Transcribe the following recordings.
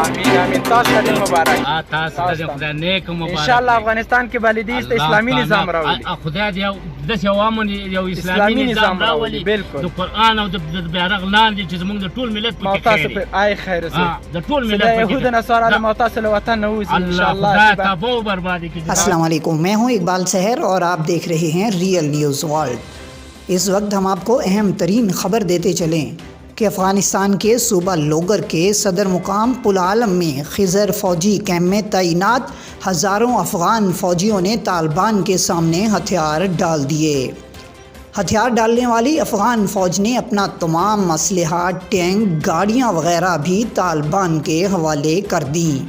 آمین آمین. تاسو ته ډېر مبارک. تاسو ته خدای نیک مبارک. ان شاء الله افغانستان کې بلدي ته اسلامي نظام راولي. خدای دې د عوامو یو اسلامي نظام راولي. بالکل. د قران او د بیرغ لاندې چې زموږ د ټول ملت په تاسو په آی خیر سي. د ټول ملت په يهود نصارا د تاسو له وطن نه وځي ان شاء الله. خدای تباہ بربادي کړي. السلام علیکم، میں ہوں اقبال سحر اور آپ دیکھ رہے ہیں ریئل نیوز ورلڈ۔ اس وقت ہم آپ کو اہم ترین خبر دیتے چلیں کہ افغانستان کے صوبہ لوگر کے صدر مقام پل عالم میں خضر فوجی کیمپ میں تعینات ہزاروں افغان فوجیوں نے طالبان کے سامنے ہتھیار ڈال دیے۔ ہتھیار ڈالنے والی افغان فوج نے اپنا تمام اسلحہ، ٹینک، گاڑیاں وغیرہ بھی طالبان کے حوالے کر دیں۔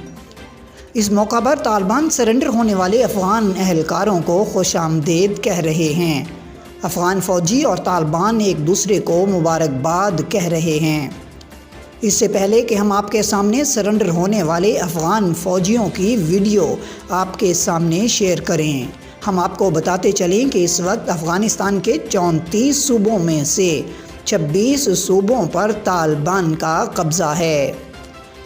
اس موقع پر طالبان سرنڈر ہونے والے افغان اہلکاروں کو خوش آمدید کہہ رہے ہیں۔ افغان فوجی اور طالبان ایک دوسرے کو مبارکباد کہہ رہے ہیں۔ اس سے پہلے کہ ہم آپ کے سامنے سرنڈر ہونے والے افغان فوجیوں کی ویڈیو آپ کے سامنے شیئر کریں، ہم آپ کو بتاتے چلیں کہ اس وقت افغانستان کے 34 صوبوں میں سے 26 صوبوں پر طالبان کا قبضہ ہے۔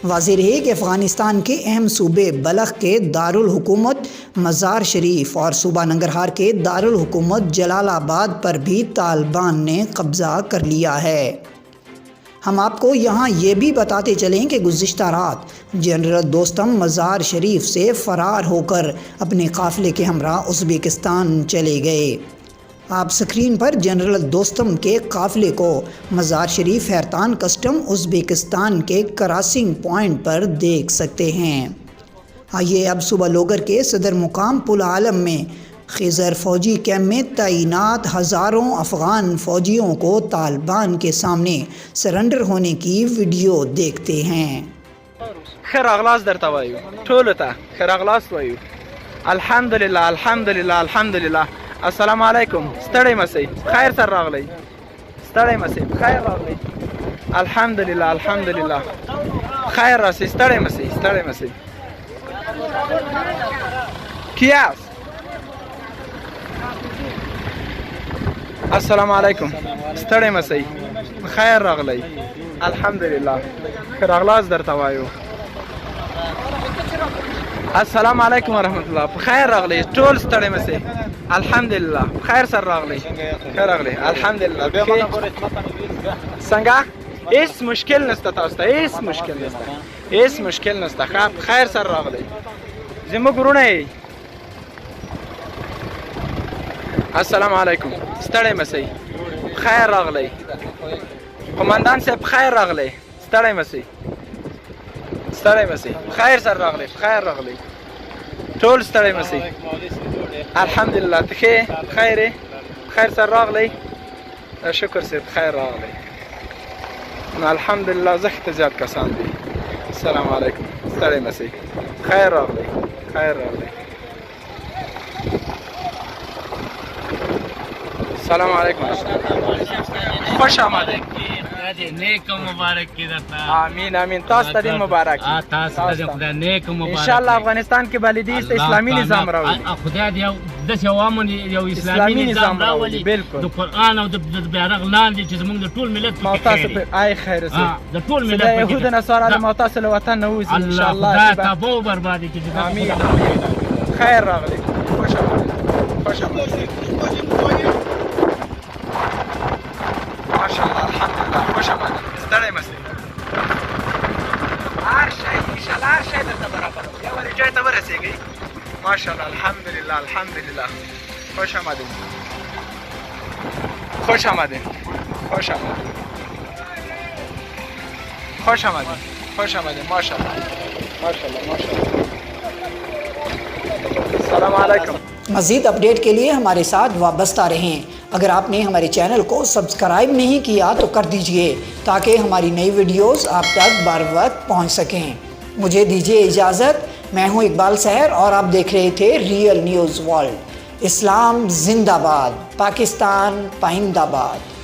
واضح رہے کہ افغانستان کے اہم صوبے بلخ کے دارالحکومت مزار شریف اور صوبہ ننگرہار کے دارالحکومت جلال آباد پر بھی طالبان نے قبضہ کر لیا ہے۔ ہم آپ کو یہاں یہ بھی بتاتے چلیں کہ گزشتہ رات جنرل دوستم مزار شریف سے فرار ہو کر اپنے قافلے کے ہمراہ ازبکستان چلے گئے۔ آپ سکرین پر جنرل دوستم کے قافلے کو مزار شریف حیرتان کسٹم ازبکستان کے کراسنگ پوائنٹ پر دیکھ سکتے ہیں۔ آئیے اب صوبہ لوگر کے صدر مقام پل عالم میں خضر فوجی کیمپ میں تعینات ہزاروں افغان فوجیوں کو طالبان کے سامنے سرنڈر ہونے کی ویڈیو دیکھتے ہیں۔ خیر اغلاس درته وایو ټولو ته خیر اغلاس وایو. الحمدلله الحمدلله الحمدلله. السلام علیکم. ستړی مسئ خیر سره راغلی. ستړی مسئ خیر راغلی. الحمدلله الحمدلله. خیر راسئ. ستړی مسئ ستړی مسئ. کیاس السلام علیکم. ستړی مسئ خیر راغلی. الحمدلله. خیر اغلاس درته وایو. السلام علیکم ورحمت الله. خیر راغلی. ټول ستړی مسئ. الحمدلله. خیر سره راغلی. خیر راغلی. الحمدلله. څنګه؟ هیڅ مشکل نشته تاسو ته. هیڅ مشکل نشته. هیڅ مشکل نشته. خیر سره راغلی. زموږ ورونه یې. السلام علیکم. ستړی مسئ خیر راغلی. قمندان صاحب خیر راغلی. ستړی مسئ ستړی مسئ. خیر سره راغلی. خیر راغلی. ټول ستړی مسئ. الحمدلله. ته ښې خیر خیر سره راغلی. شکر صاحب خیر راغلی. الحمدلله. زه ښه زیات کسان دي. السلام علیکم. ستړی مسئ خیر راغلی. خیر راغلی. السلام علیکم. خوش آمدید. نیک مبارک کی درتا. آمین آمین. تاسو ته مبارک. تاسو ته خدای نیک مبارک. ان شاء الله افغانستان کې بلدي ته اسلامي نظام راولي. خدای دې د عوامو یو اسلامي نظام راولي. بالکل. د قران او د بیرغ لاندې چې زموږ د ټول ملت په تاسو په آی خیر سي. د ټول ملت په يهود نصارا د تاسو له وطن نه وځي ان شاء الله. خدای تباہ بربادي کړي. آمین آمین. خیر راغلی. خوش آمدید. خوش آمدید. ماشاءالله الحمدلله. خوش آمدید. ستړی مسئ. هر شی انشاءالله هر شی درته برابر وي. یوازې جای ته ورسېږئ. ماشاءالله الحمدلله الحمدلله. خوش آمدید. خوش آمدید. خوش آمدید. خوش آمدید. خوش آمدید. ماشاءالله ماشاءالله ماشاءالله. السلام علیکم. مزید اپڈیٹ کے لیے ہمارے ساتھ وابستہ رہیں۔ اگر آپ نے ہمارے چینل کو سبسکرائب نہیں کیا تو کر دیجئے تاکہ ہماری نئی ویڈیوز آپ تک بر وقت پہنچ سکیں۔ مجھے دیجئے اجازت۔ میں ہوں اقبال سحر اور آپ دیکھ رہے تھے ریئل نیوز ورلڈ۔ اسلام زندہ باد، پاکستان پائندہ باد۔